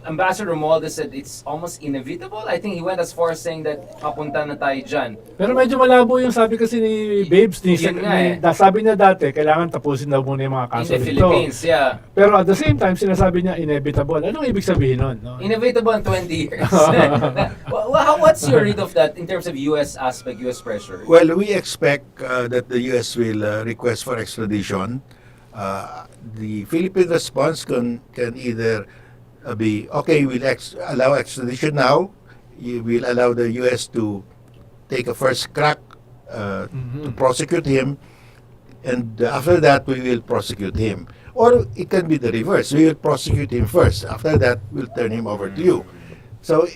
Ambassador Molde said it's almost inevitable. I think he went as far as saying that papunta na tayo dyan. Pero medyo malabo yung sabi kasi ni Babes. Yun nga eh. Sabi niya dati, kailangan tapusin daw muna yung mga In kaso the dito. Philippines, yeah. Pero at the same time, sinasabi niya inevitable. Anong ibig sabihin nun? No? Inevitable in 20 years. What's your read of that in terms of U.S. aspect, U.S. pressure? Well, we expect that the U.S. will request for extradition. The Philippine response can either be, okay, we'll allow extradition now. We'll allow the U.S. to take a first crack to prosecute him. And after that, we will prosecute him. Or it can be the reverse. We will prosecute him first. After that, we'll turn him over to you. So,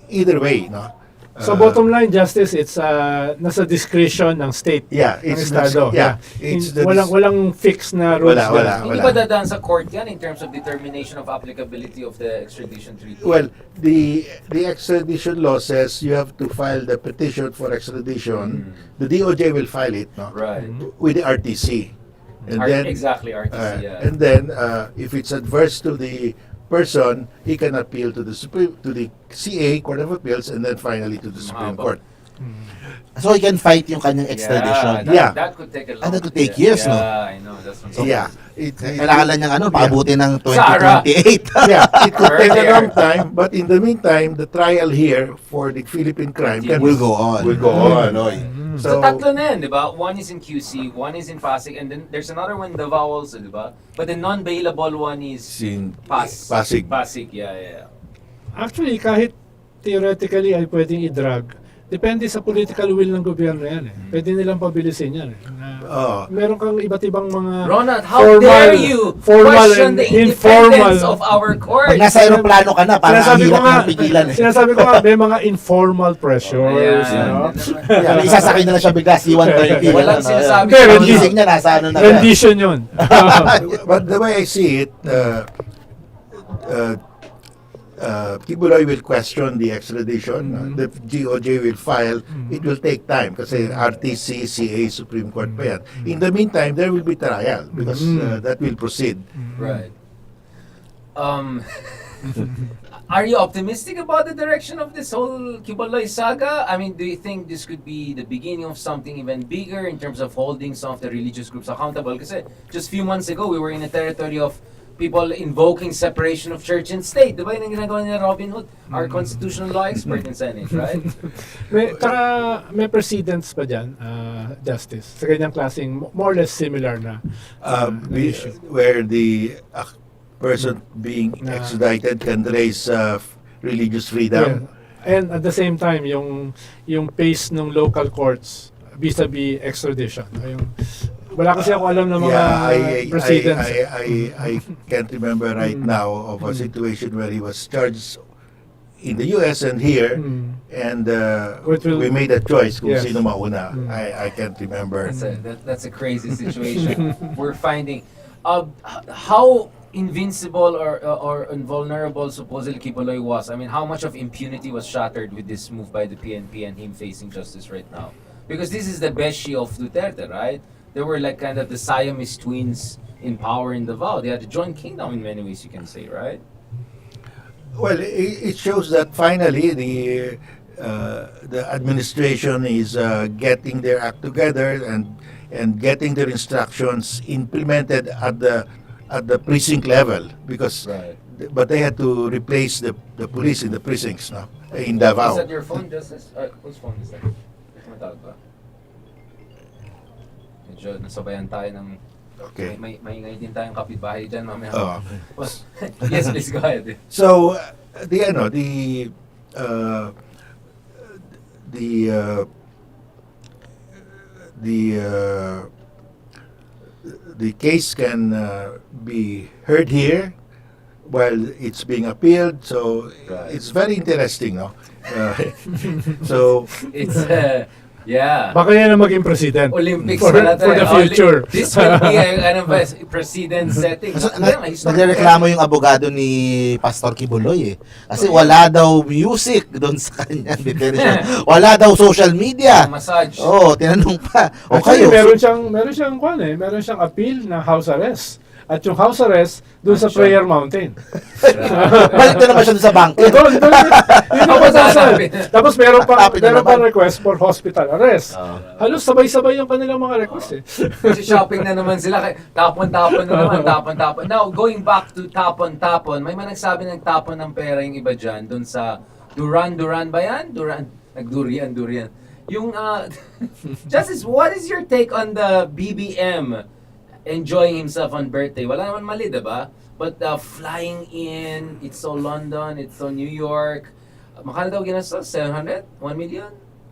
either way, no? So bottom line, Justice, it's nasa discretion ng state. Yeah, ng it's estado. it's walang fixed na rules. Wala. Hindi ba dadaan sa court yan in terms of determination of applicability of the extradition treaty? Well, the extradition law says you have to file the petition for extradition. The DOJ will file it, no? Right. With the RTC. And then Exactly, RTC, yeah. and then if it's adverse to the person, he can appeal to the CA, Court of Appeals, and then finally to the Supreme Court. So he can fight yung kanyang extradition. That could take a long that could take years, no? Yeah, I know. That's what I'm Yeah. Kailangan lang niyang paabuti ng Sarah. 2028. Yeah, it could take a long time, but in the meantime, the trial here for the Philippine crime will go on. Will go on. So tatlo na yan, di ba? One is in QC, one is in Pasig, and then there's another one in Davao also, di ba? But the non-bailable one is in Pasig, Pasig. yeah. Actually, kahit theoretically ay pwedeng i-drug, depende sa political will ng gobyerno yan eh. Pwede nilang pabilisin yan eh. Meron kang iba't ibang mga Ronald, how dare you question the independence of our courts? Pag nasa aeroplano ka na, parang hirap ng pigilan eh. Sinasabi ko nga, may mga informal pressures. Ayan. May isasakay na lang siya bigla, C-130. Walang sinasabi. Gising niya, nasa ano na. Rendition yun. But the way I see it, Quiboloy will question the extradition. The DOJ will file. It will take time kasi RTC, CA, Supreme Court pa yan. In the meantime, there will be trial because that will proceed. Right. Are you optimistic about the direction of this whole Quiboloy saga? I mean, do you think this could be the beginning of something even bigger in terms of holding some of the religious groups accountable? Kasi just a few months ago, we were in a territory of people invoking separation of church and state. Diba yun ang ginagawa ni Robin Hood? Our constitutional law expert in Senate, right? may precedents pa dyan, Justice, sa ganyang klaseng more or less similar na issue. Where the person being extradited can raise religious freedom. Yeah. And at the same time, yung pace ng local courts vis-a-vis extradition. Wala kasi ako alam ng mga precedents. I can't remember right now of a situation where he was charged in the US and here, and we made a choice kung sino mauna. I can't remember. That's a crazy situation. We're finding how invincible or invulnerable supposedly Quiboloy was. I mean, how much of impunity was shattered with this move by the PNP and him facing justice right now? Because this is the Beshi of Duterte, right? They were like kind of the Siamese twins in power in Davao. They had a joint kingdom in many ways, you can say, right? Well, it shows that finally the administration is getting their act together and getting their instructions implemented at the precinct level because but they had to replace the police in the precincts now in Davao. Is that your phone, Justice? Whose phone is that? Tumatawag ba? Medyo nasabayan tayo ng Okay. may ingay din tayong kapitbahay dyan mamaya. Yes, please go ahead. So the case can be heard here while it's being appealed. So it's very interesting, no? So It's yeah. Baka yan ang maging president Olympics for the future. This will be a president setting. Nagreklamo yung abogado ni Pastor Quiboloy eh. Kasi wala daw music doon sa kanyang detention. Wala daw social media. Massage. Oh, tinanong pa. O Actually, kayo. meron siyang appeal na house arrest. at yung house arrest doon sa Mansion. Prayer Mountain. Balik na naman siya doon sa bangkit. Doon, yun ang masasal. Tapos meron Hanapin na pa naman. request for hospital arrest. Halos sabay-sabay yung kanilang mga request eh. Kasi shopping na naman sila. Tapon-tapon na naman. Tapon-tapon. Now, going back to tapon-tapon, may mga nagsabi ng tapon ng pera yung iba dyan doon sa Duran ba yan? Nagdurian. Yung, Justice, what is your take on the BBM enjoying himself on birthday? Wala naman mali, diba? But flying in, it's so London, it's so New York. Makala daw ginastos? 700? 1 million?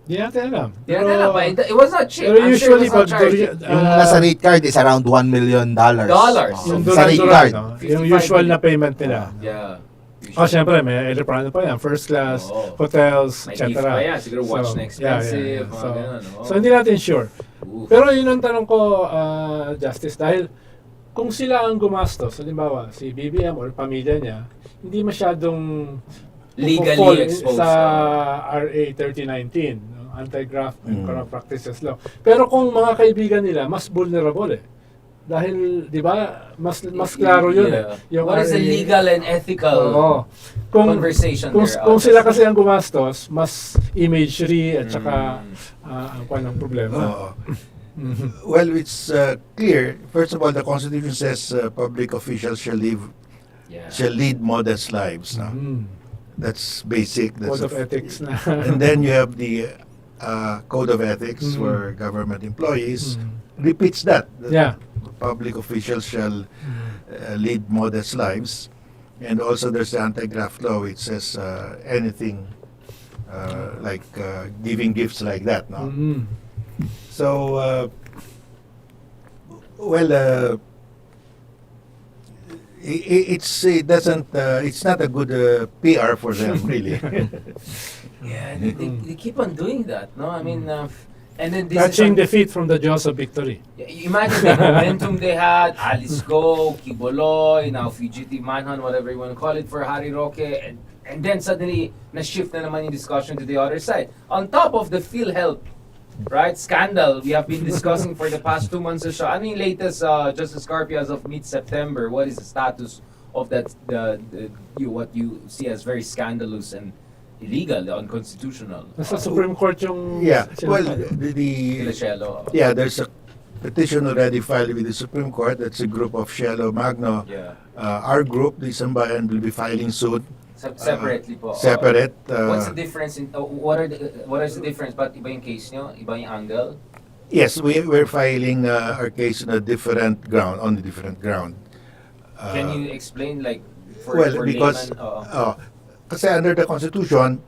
Di natin alam. Yeah, but it was not cheap. Pero I'm sure usually, it was not pag charged. Yung nasa rate card is around $1 million. Dollars. yung Sa rate card. no? Yung usual na payment nila. Yeah. Siyempre, may aeroplano pa yan. First class, Oo. hotels, May etc. gift pa yan. Siguro watch na expensive, mga ganun, no? So, hindi natin sure. Oof. Pero yun ang tanong ko, Justice, dahil kung sila ang gumastos, halimbawa, si BBM or pamilya niya, hindi masyadong Legally fall exposed. sa RA 3019, no? Anti-graft and Corrupt Practices Law. Pero kung mga kaibigan nila, mas vulnerable eh. Dahil, di ba, mas klaro yun Yeah. eh. Yung What is the RA legal and ethical Oo. conversation kung, there? kung sila kasi ang gumastos, mas imagery at saka ang kwan ng problema. Oo. Well, it's clear. First of all, the Constitution says public officials shall lead modest lives. No? That's basic. That's Code of ethics na. And then you have the Code of Ethics for government employees. Repeats that. Yeah. Public officials shall lead modest lives. And also there's the anti-graft law which says anything like giving gifts like that. No? So, it's not a good PR for them, really. Yeah, they keep on doing that, no? I mean, and then this Catching is defeat from the jaws of victory. imagine the momentum they had, Alice Go, Quiboloy, now Fugitive Manhunt, whatever you want to call it, for Harry Roque, and then suddenly, na-shift na naman yung discussion to the other side. On top of the PhilHealth, right, scandal we have been discussing for the past 2 months or so. Ano yung latest, Justice Carpio, as of mid-September? What is the status of that, what you see as very scandalous and illegal, unconstitutional? Nasa Supreme Court yung... Yeah, well, Sila Shelo. yeah, there's a petition already filed with the Supreme Court. That's a group of Shelo Magno. Yeah. Our group, the Sambayan, will be filing soon. Separately po. Separate. What's the difference in what is the difference? But iba yung case nyo? Iba yung angle? Yes, we're filing our case on a different ground, on a different ground. Can you explain, like, for because layman? kasi under the Constitution,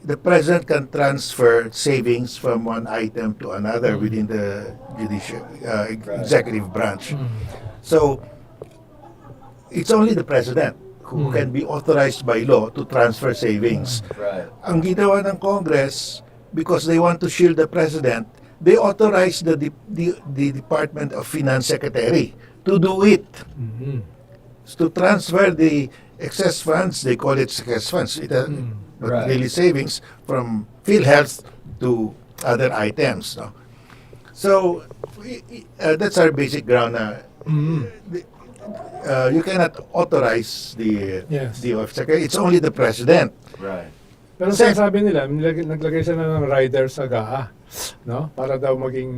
the President can transfer savings from one item to another within the executive branch. So, it's only the President who can be authorized by law to transfer savings. Right. Ang ginawa ng Congress, because they want to shield the President, they authorize the Department of Finance Secretary to do it. To transfer the excess funds, they call it excess funds, but Right. really savings from PhilHealth to other items. No? So, that's our basic ground. You cannot authorize the secretary. It's only the President. Right. Pero sinasabi nila, naglagay sila ng rider sa GAA, no? Para daw maging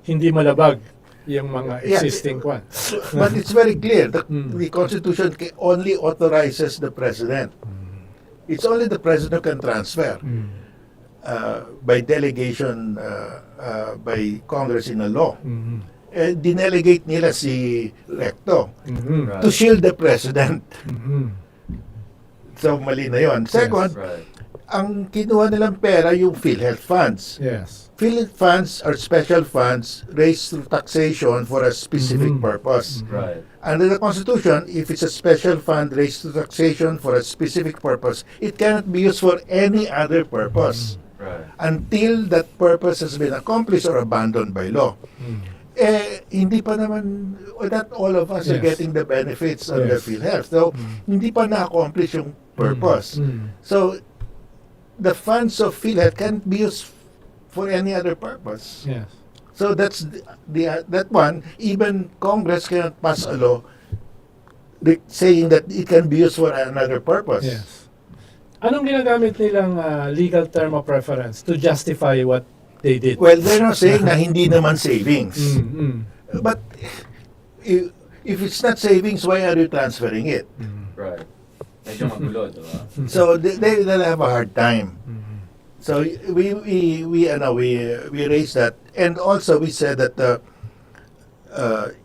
hindi malabag yung mga existing kwan. But it's very clear. The Constitution only authorizes the President. It's only the President who can transfer by delegation by Congress in a law. Dinelegate nila si Recto to shield the President. So, mali na yun. Second, Right. ang kinuha nilang pera yung PhilHealth funds. Yes. PhilHealth funds are special funds raised through taxation for a specific purpose. Right. Under the Constitution, if it's a special fund raised through taxation for a specific purpose, it cannot be used for any other purpose Right. until that purpose has been accomplished or abandoned by law. Hindi pa naman, not all of us are getting the benefits of the PhilHealth. So, hindi pa na-accomplish yung purpose. So, the funds of PhilHealth can't be used for any other purpose. Yes. So that's that one. Even Congress cannot pass a law saying that it can be used for another purpose. Yes. Anong ginagamit nilang legal term of reference to justify what they did? Well, they're not saying na hindi naman savings. But if it's not savings, why are you transferring it? Right. Medyo magulo, diba? So they'll have a hard time. So we raised that, and also we said that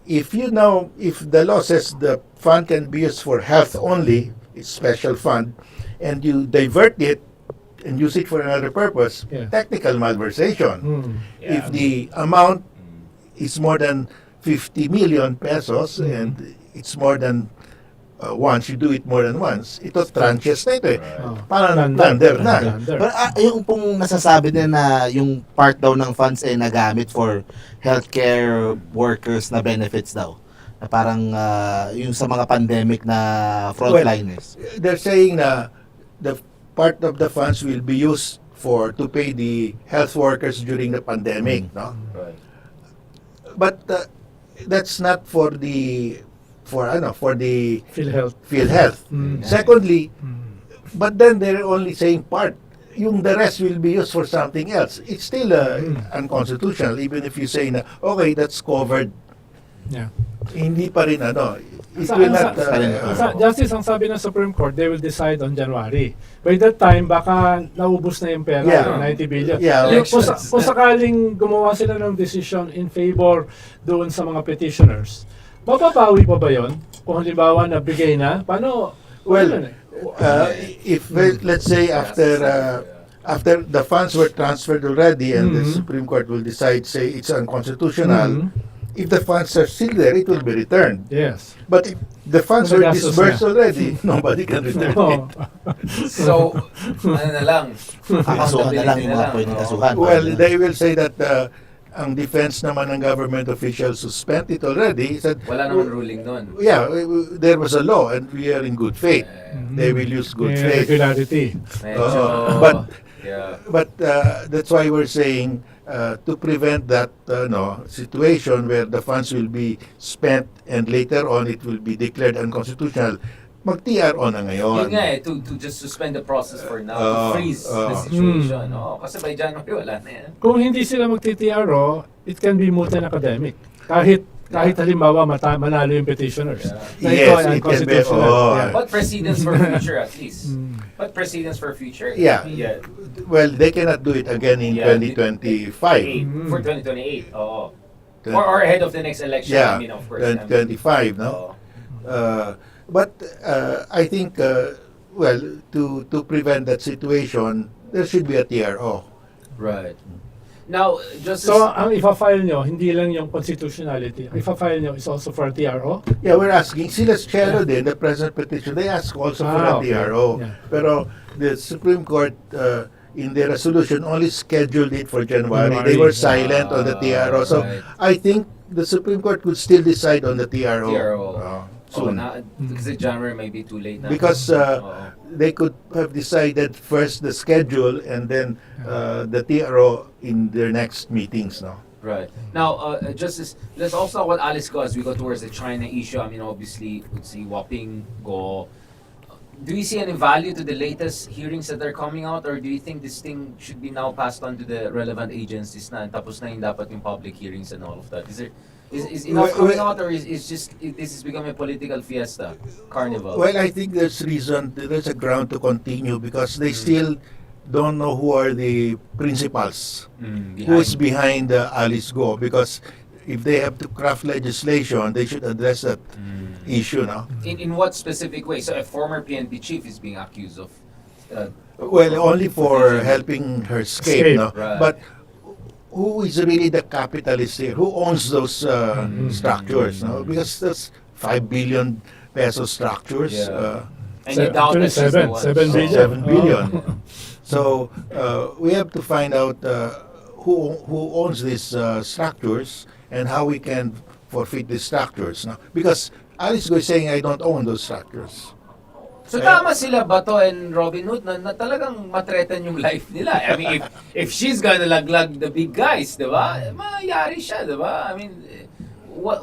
if the law says the fund can be used for health only, it's special fund, and you divert it and use it for another purpose, Yeah. technical malversation. Yeah. If the amount is more than 50 million pesos and it's more than once, you do it more than once, ito tranches na ito eh. Right. Parang plunder na. Pero yung pong nasasabi din na yung part daw ng funds ay nagamit for healthcare workers na benefits daw. Na parang yung sa mga pandemic na frontliners. They're saying na the part of the funds will be used to pay the health workers during the pandemic, no? Right. But that's not for the PhilHealth. PhilHealth. Secondly, but then they're only saying part. Yung the rest will be used for something else. It's still unconstitutional, even if you say na, okay, that's covered. Yeah. Hindi pa rin it Sa- will sa- not Justice, ang sabi ng Supreme Court, they will decide on January. By that time, baka naubos na yung pera, Yeah. 90 billion. Yeah. Kung sakaling gumawa sila ng decision in favor doon sa mga petitioners, mababawi pa ba yun? Kung halimbawa nabigay na, paano? Well, if let's say after the funds were transferred already and the Supreme Court will decide, say it's unconstitutional, if the funds are still there, it will be returned. Yes. But if the funds were Nagastos disbursed na. already, nobody can return it. Oh. So, ano na lang? Kakasuhan na lang yung mga Oo. pwedeng kasuhan. Well, they will say that ang defense naman ng government officials suspend it already. Said, Wala naman ruling nun. yeah, there was a law and we are in good faith. They will use good May faith. regularity. Medyo, yeah. But that's why we're saying to prevent that situation where the funds will be spent and later on it will be declared unconstitutional, mag-TRO na ngayon. Yun nga to just suspend the process for now, Oo, to freeze the oo. situation. Kasi by January, wala na yan. Kung hindi sila magti-TRO, it can be moot and academic. Kahit halimbawa manalo yung petitioners. Yeah. Na ito Yes, ay it can be. unconstitutional. Oh. Yeah. But precedents for future at least. But precedents for future. Yeah. Yeah. Well, they cannot do it again in Yeah, 2025. For 2028. Oo. Or ahead of the next election. Yeah, I mean, of course. 2025, no? Oo. But I think, to prevent that situation, there should be a TRO. Right. Now, Justice... So, ang ipa-file nyo, hindi lang yung constitutionality. Ang ipa-file nyo is also for TRO? Yeah, we're asking, sila Chelo din, the present petition, they ask also for a Okay. TRO. Yeah. Pero the Supreme Court, in their resolution, only scheduled it for January. They were silent on the TRO. So Right. I think the Supreme Court could still decide on the TRO. TRO. Soon. Kasi January may be too late na. Because Oo. they could have decided first the schedule and then the TRO in their next meetings, no? Right. Now, Justice, let's also talk about Alice Go as we go towards the China issue. I mean, obviously, we see Waping Go. Do you see any value to the latest hearings that are coming out, or do you think this thing should be now passed on to the relevant agencies na tapos na yung dapat yung public hearings and all of that? Is enough coming out, or is this is becoming a political fiesta, carnival? Well, I think there's a ground to continue because they still don't know who are the principals, who's behind Alice Go, because if they have to craft legislation, they should address that issue, no? In what specific way? So a former PNP chief is being accused of... Well, only for helping her escape, no? Right. But who is really the capitalist here? Who owns those structures, no? Because that's 5 billion peso structures. Yeah. And you doubt that she's Seven the one. billion. 7 billion. So we have to find out who owns these structures and how we can forfeit these structures. No? Because Alice Go is saying, I don't own those structures. So tama sila, Bato and Robin Hood, na talagang matreten yung life nila. I mean, if she's gonna laglag the big guys, di ba? Mayayari siya, di ba? I mean, what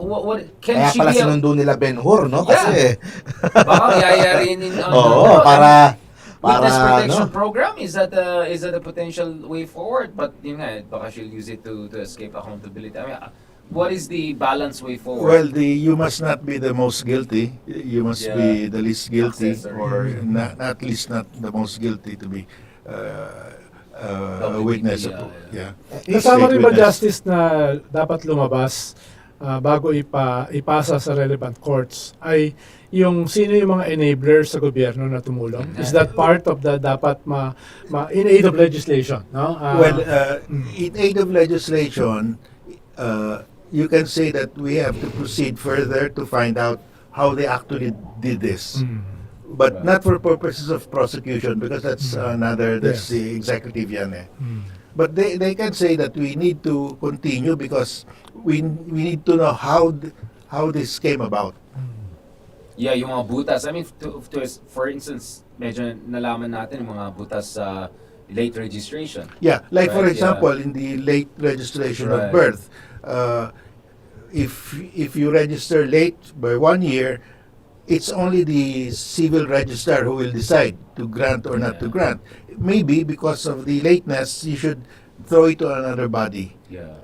can Kaya she pala be sinundo nila Ben-Hur, no? Kasi, baka yayarin in oo, para witness protection ano? program is that a potential way forward, but yun nga, baka she'll use it to escape accountability. I mean, what is the balance way forward? Well, you must not be the most guilty. You must be the least guilty, Accessory. or not least not the most guilty to be a witness. Yeah. Kasama State rin ba, witness. Justice, na dapat lumabas bago ipasa sa relevant courts ay yung sino yung mga enablers sa gobyerno na tumulong? Is that part of the dapat in aid of legislation? No? In aid of legislation, you can say that we have to proceed further to find out how they actually did this. But not for purposes of prosecution, because that's that's Yes. the executive yan eh. But they can say that we need to continue because we need to know how this came about. Yeah, yung mga butas. I mean, for instance, medyo nalaman natin yung mga butas sa late registration. Yeah, like for Right, example, in the late registration Right. of birth, if you register late by 1 year, it's only the civil registrar who will decide to grant or not to Yeah. grant. Maybe because of the lateness, you should throw it to another body. Yeah.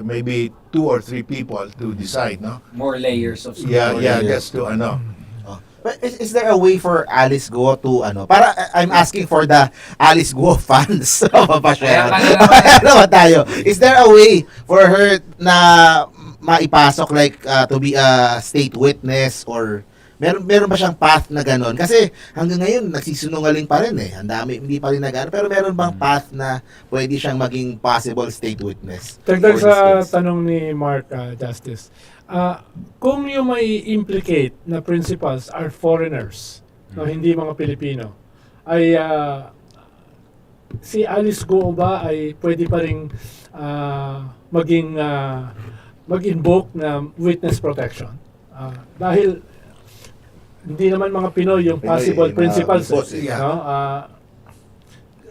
Maybe 2 or 3 people to decide, no? More layers of support. Yeah, layers. just to ano. Oh. But is there a way for Alice Guo to ano? Para I'm asking for the Alice Guo fans. Mapashare. Kaya Ano ba tayo? Is there a way for her na maipasok like to be a state witness, or meron ba siyang path na ganon? Kasi hanggang ngayon nagsisinungaling pa rin eh. Ang dami hindi pa rin nagano, pero meron bang path na pwede siyang maging possible state witness? Dagdag For sa instance. tanong ni Mark, Justice, kung yung may implicate na principals are foreigners, no, hindi mga Pilipino, ay si Alice Guo ba ay pwede pa rin mag-invoke na witness protection? Dahil hindi naman mga Pinoy yung Pinoy, possible mga principals. boss, yeah. No?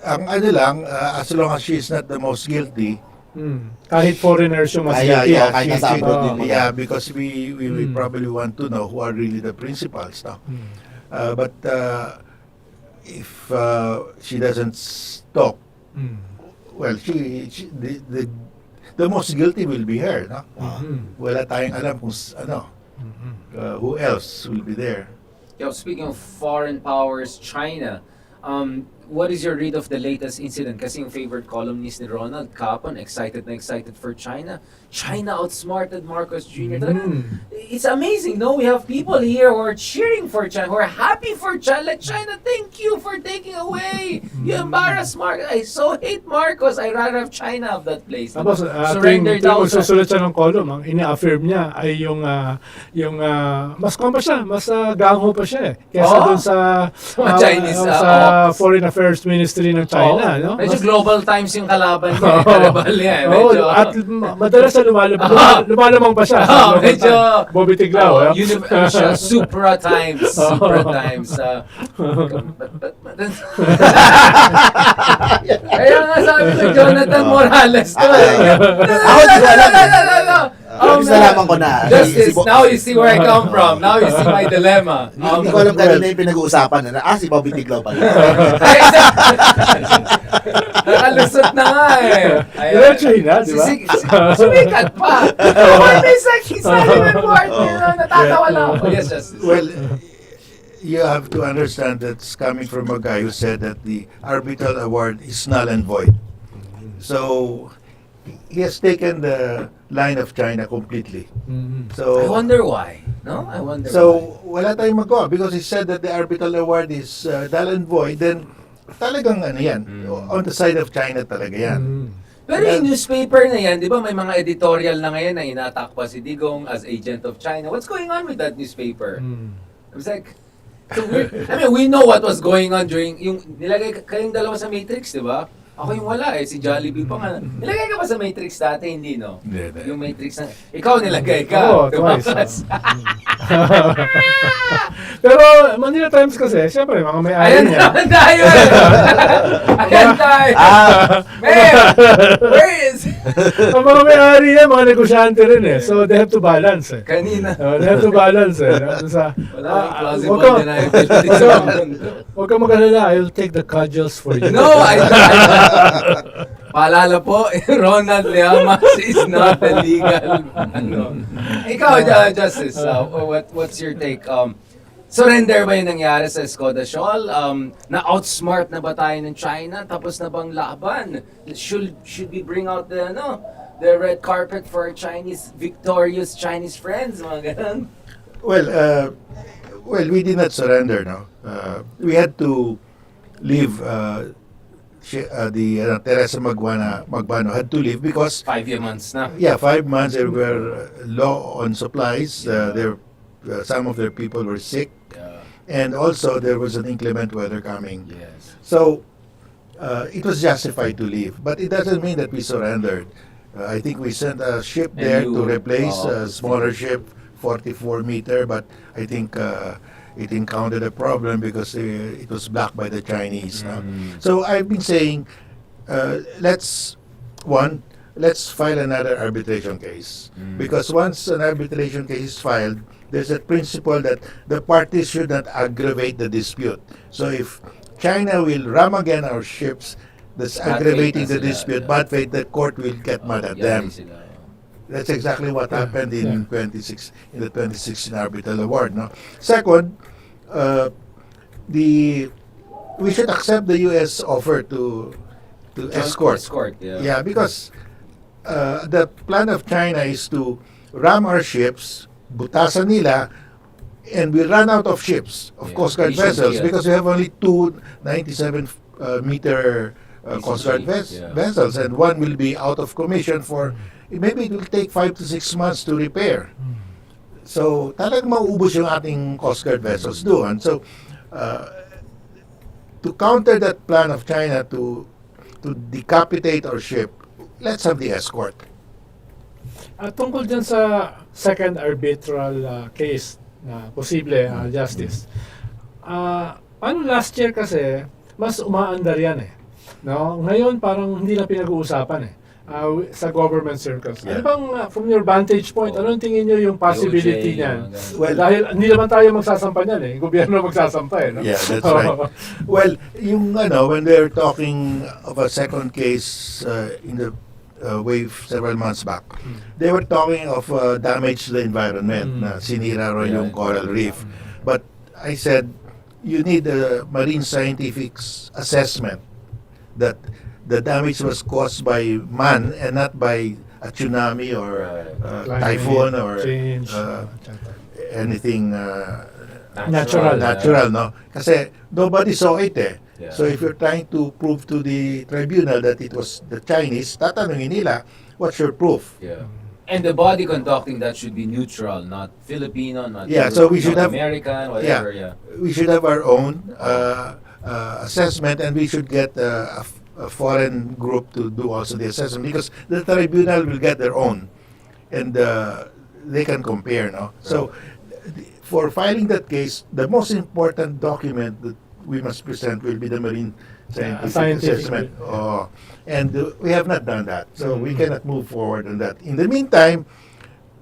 Ang ano lang, as long as she is not the most guilty, Kahit foreigners yung mas Kaya, guilty. yeah, kahit nasa abroad din mo. yeah, because we Mm. probably want to know who are really the principals now. But if she doesn't stop, well, the most guilty will be her, no? Wala tayong alam kung who else will be there. Yo, speaking of foreign powers, China, what is your read of the latest incident? Kasi yung favorite columnist ni Ronald Capon, excited for China. China outsmarted Marcos Jr. Talagang, it's amazing, no? We have people here who are cheering for China, who are happy for China. Like, China, thank you for taking away. You embarrass Marcos. I so hate Marcos. I rather have China of that place. Tapos, Surrender daw sa... magsusulat siya ng column, ang ini-affirm niya ay yung mas pa siya, mas gangho pa siya eh. Kesa Oo. dun sa Mga Chinese, sa Foreign Affairs Ministry ng China, no? Medyo Mas- Global Times yung kalaban niya. Kalabal niya. Oo, Medyo, at madalas na lumalamang pa siya. sa Global medyo... Times. Bobby Tiglao. Supra Times. Supra Times. Kaya nga sabi ko, Jonathan Morales to. Ako, di ko alam. Gusto nalaman ko na. Justice, now you see where I come from. Now you see my dilemma. Hindi ko alam kanina yung pinag-uusapan na. Si Bobby Tiglao pala. Nakalusot na nga eh. Diretso na, di ba? Sumikat pa. He's not even working. Natatawa lang ako. Yes, Justice. Well, you have to understand that's coming from a guy who said that the arbitral award is null and void. So he has taken the line of China completely. I So wonder why. No? I wonder why. so wala tayong magawa because he said that the arbitral award is null and void. Then talagang ano yan, on the side of China talaga yan. Pero yung newspaper na yan, di ba may mga editorial na ngayon na inatak pa si Digong as agent of China. What's going on with that newspaper? I was like, so weird. I mean, we know what was going on during, yung nilagay kayong dalawa sa Matrix, di ba? Ako yung wala si Jollibee pa nga. Nilagay ka ba sa Matrix dati? Hindi, no? Hindi. Yung Matrix na, ikaw nilagay ka. Oo, twice. Tumakas. Pero Manila Times kasi, syempre, mga may-ari Ayan niya. naman tayo eh! Ayan tayo! Mayor! Where is... Ang mga may-ari niya, mga negosyante rin eh. So, they have to balance eh. Kanina. They have to balance eh. Sa, Wala akong plausible wag ka- deniability sa mundo. Huwag ka mag-alala, I'll take the cudgels for you. No, paalala po, Ronald Llamas is not a legal. Ano. Ikaw, Justice, what's your take? Surrender ba yung nangyari sa Skoda Shoal? Na-outsmart na ba tayo ng China? Tapos na bang laban? Should we bring out the red carpet for our victorious Chinese friends? Mga ganun. Well, we did not surrender, no. We had to leave. Teresa Magbano had to leave because 5 months na. 5 months there were low on supplies. Some of their people were sick, and also there was an inclement weather coming. Yes. So it was justified to leave, but it doesn't mean that we surrendered. I think we sent a ship And there you- to replace a smaller ship, 44-meter, but I think it encountered a problem because it was blocked by the Chinese. So I've been saying, let's file another arbitration case, because once an arbitration case is filed, there's a principle that the parties should not aggravate the dispute. So if China will ram again our ships, that's Bad aggravating faith na the sila, dispute. yeah. Bad faith, the court will get mad at them. That's exactly what happened in the 2016 arbitral award. No. Second, we should accept the U.S. offer to escort. Yeah, because the plan of China is to ram our ships, butasan nila, and we run out of ships, of Coast Guard vessels, because we have only two 97-meter Coast Guard vessels, and one will be out of commission for, maybe it will take 5 to 6 months to repair. So, talagang mauubos yung ating Coast Guard vessels doon. So, to counter that plan of China to decapitate our ship, let's have the escort. Tungkol dyan sa second arbitral case na posible justice. Paano last year kasi, mas umaandar yan eh. No? Ngayon parang hindi na pinag-uusapan eh. Sa government circles. Ano Yeah. bang, from your vantage point, anong tingin nyo yung possibility DOJ, niyan? Well, Dahil hindi naman tayo magsasampa niyan eh. Gobyerno magsasampa eh. No? Yeah, that's right. Well, yung when they're talking of a second case in the wave several months back, they were talking of damage to the environment, na sinira raw yung coral reef. But I said, you need a marine scientific assessment that the damage was caused by man and not by a tsunami or typhoon or change. anything Natural. no? Kasi nobody saw it eh. Yeah. So if you're trying to prove to the tribunal that it was the Chinese, tatanungin nila, what's your proof? Yeah. And the body conducting that should be neutral, not Filipino, not Yeah, so we should not have- American, whatever. Yeah. We should have our own assessment, and we should get a foreign group to do also the assessment, because the tribunal will get their own, and they can compare. No, so for filing that case, the most important document that we must present will be the marine scientific assessment. And we have not done that, so we cannot move forward on that. In the meantime,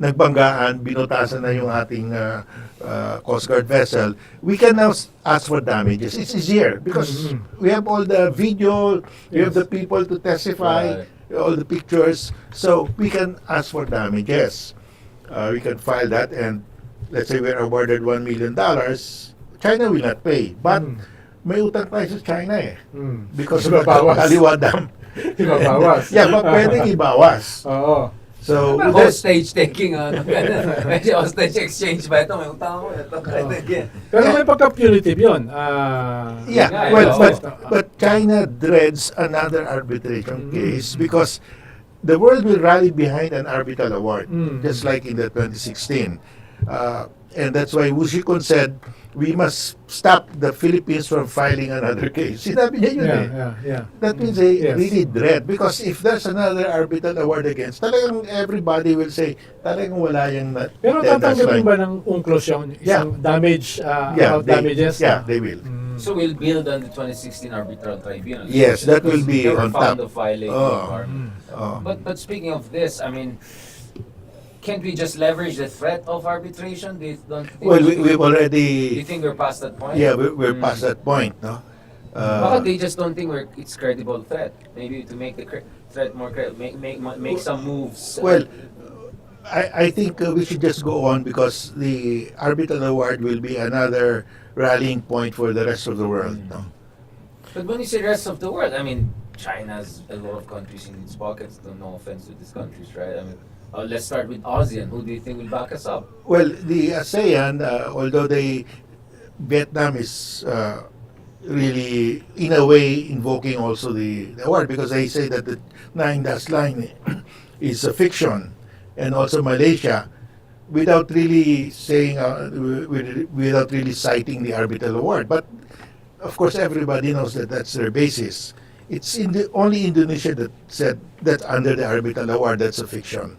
nagbanggaan, binutasan na yung ating Coast Guard vessel, we can now ask for damages. It's easier because we have all the video, we have the people to testify, all the pictures, so we can ask for damages. We can file that, and let's say we're awarded $1 million, China will not pay. But may utang tayo sa China eh. Because of the Ibabawas. Kaliwa Dam. Ibabawas. Yeah, but pwedeng ibawas. Oo. So, Hostage taking, medyo hostage exchange ba ito? May utang ako, ito. Pero may pagka-punitive yun. yeah, Yeah, well, yeah. but China dreads another arbitration case because the world will rally behind an arbitral award, just like in the 2016. And that's why Wushikun said, we must stop the Philippines from filing another case. Sinabi niya yun eh. Yeah. That means they Yes. really dread. Because if there's another arbitral award against, talagang everybody will say, talagang wala yung Pero that's tatanggapin fine. ba ng UNCLOS yung isang damage, about damages? Yeah, they will. So we'll build on the 2016 arbitral tribunal. Yes, that will be They were on found top. of violating Oh. the environment. Oh. But speaking of this, I mean, can't we just leverage the threat of arbitration? Don't think Well, we- we've Do you already, think we're past that point? yeah, we're past that point, no? Baka they just don't think it's credible threat. Maybe to make the threat more credible, make some moves. Well, I think we should just go on because the arbitral award will be another rallying point for the rest of the world. No? But when you say rest of the world, I mean, China has a lot of countries in its pockets. No offense to these countries, right? I mean, let's start with ASEAN. Who do you think will back us up? Well, the ASEAN, although Vietnam is really, in a way, invoking also the award because they say that the Nine Dash Line is a fiction, and also Malaysia, without really saying, without really citing the arbitral award. But of course, everybody knows that that's their basis. It's only Indonesia that said that under the arbitral award that's a fiction.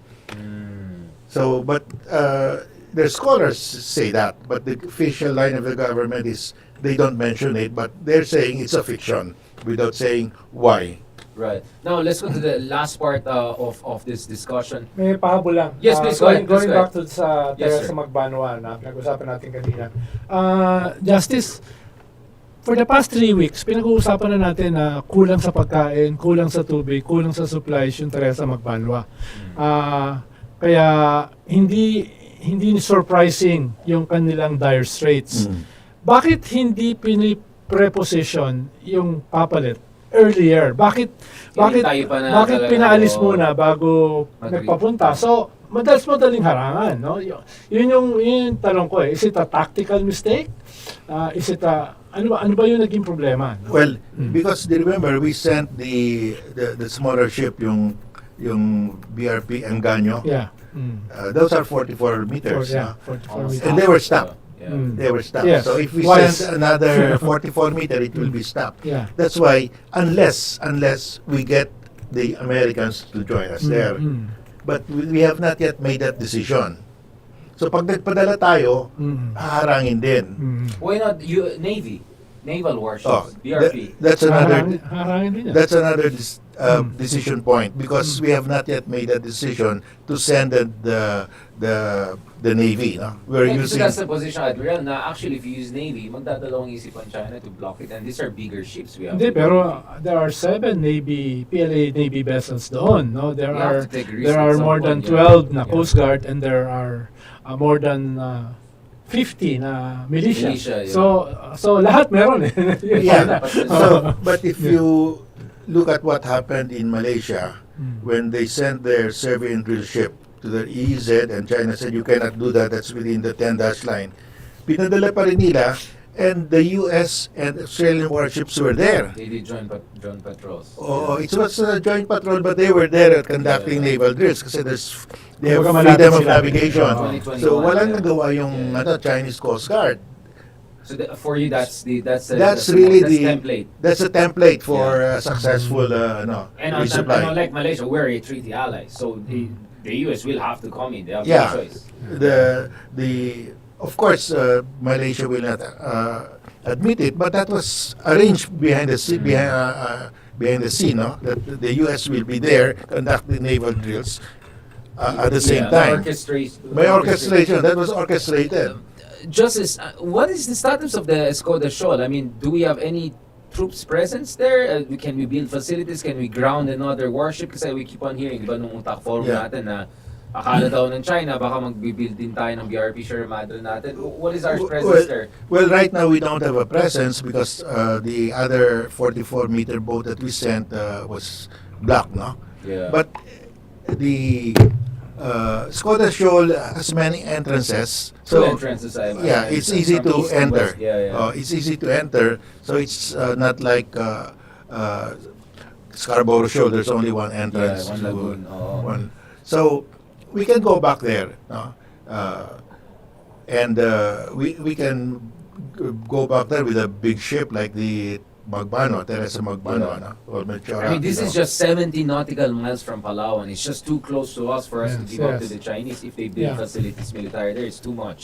So, but the scholars say that, but the official line of the government is they don't mention it, but they're saying it's a fiction without saying why. Right. Now, let's go to the last part of this discussion. May pahabol lang. Yes, please, go ahead, Going please, go back to sa Yes, Teresa sir. Magbanwa na pinag-usapan natin kanina. Justice, for the past 3 weeks, pinag-uusapan na natin na kulang sa pagkain, kulang sa tubig, kulang sa supplies yung Teresa Magbanwa. Kaya hindi surprising yung kanilang dire straits. Bakit hindi pinipreposition yung papalit earlier? Bakit tayo pa na talaga, pinaalis oo. muna bago Agree. nagpapunta? So, madaling harangan, no? Yun yung tanong ko eh. Is it a tactical mistake? Is it a ano ba yung naging problema? No? Well, because remember we sent the smaller ship, yung BRP Engaño. Yeah. Those are 44 meters. no? 44 Almost meters. And they were stopped. Yeah. They were stopped. Yes. So if we Twice. send another 44 meter, it will be stopped. Yeah. That's why unless we get the Americans to join us there, but we have not yet made that decision. So pag nagpadala tayo, haharangin din. Why not Navy? Naval warships, Oh, BRP. that's another Haharangin din yan. that's another decision point because we have not yet made that decision to send the Navy. No? We're And so using that's the position, Admiral, na actually if you use Navy, magdadalawang isip ang China to block it. And these are bigger ships we have. Hindi, pero there are 7 PLA Navy vessels doon, no? There You have are to take a risk there at are some more point, than yeah. 12 na Yeah. Coast Guard and there are more than 50 na militia. Militia, yeah. So lahat meron eh. yeah. So, but if you look at what happened in Malaysia when they sent their survey and drill ship to the EEZ and China said you cannot do that, that's within the 10-dash line. Pinadala pa rin nila and the US and Australian warships were there. They did joint patrols. Oh, it was a joint patrol but they were there at conducting naval drills kasi they have Kumbaga freedom malapit of sila. navigation. 2021, So walang yeah. nagawa yung Yeah. Chinese Coast Guard. So for you, that's Really that's the template. That's a template for successful And on resupply. unlike Malaysia, we're a treaty ally, so the US will have to come in. They have Yeah. no choice. Of course, Malaysia will not admit it, but that was arranged behind the scene. Behind the scene, no? That the U.S. will be there conducting naval drills at the same time. By orchestration, that was orchestrated. Justice, what is the status of the Escoda Shoal? I mean, do we have any troops presence there? Can we build facilities? Can we ground another warship? Kasi we keep on hearing, di ba, nung utak forum Yeah. natin na akala daw ng China, baka mag-build din tayo ng BRP Sierra Madre natin. What is our presence there? Well, right now we don't have a presence because the other 44-meter boat that we sent was blocked, no? Yeah. But the Skoda Shoal has many entrances. Two So entrances, yeah, it's easy from to east and enter. west. Yeah. It's easy to enter. So it's not like Scarborough Shoal. There's only one entrance. one to lagoon. Oo. one. So we can go back there, no? And we can go back there with a big ship like the Magbano, Teresa Magbano, ano? Or Melchora, I mean, this you is know. just 70 nautical miles from Palawan. It's just too close to us for us to Yes, give up to yes. the Chinese. If they build Yeah. facilities military there, it's too much.